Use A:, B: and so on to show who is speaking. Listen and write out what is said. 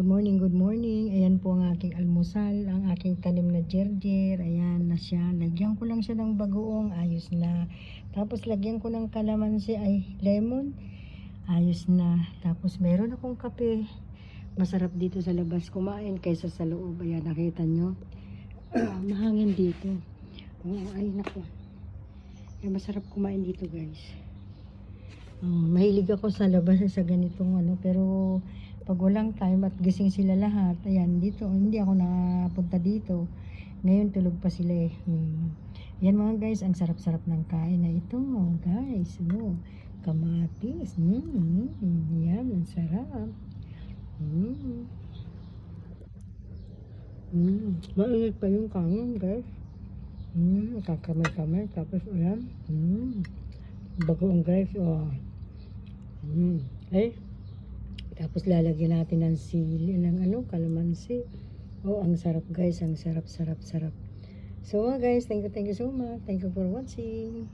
A: Good morning, good morning. Ayan po ang aking almusal, ang aking tanim na gerger. Ayan na siya. Lagyan ko lang siya ng bagoong, ayos na. Tapos lagyan ko ng kalamansi, lemon, ayos na. Tapos meron akong kape. Masarap dito sa labas kumain kaysa sa loob. Ayan, nakita nyo. Mahangin dito. Oh, ay, naku. Ayan, masarap kumain dito, guys. Mahilig ako sa labas sa ganitong pero pag walang time at gising sila lahat, ayan, dito, hindi ako napunta dito. Ngayon, tulog pa sila eh. Yan mga guys, ang sarap-sarap ng kain na ito, guys. Kamatis. Yan, ang sarap. Mainit pa yung kanin, guys. Kakamay-kamay. Tapos, ayan. Bagoong guys, oh. Tapos lalagyan natin ng sili, ng kalamansi. Oh, ang sarap guys, ang sarap. So guys, thank you so much. Thank you for watching.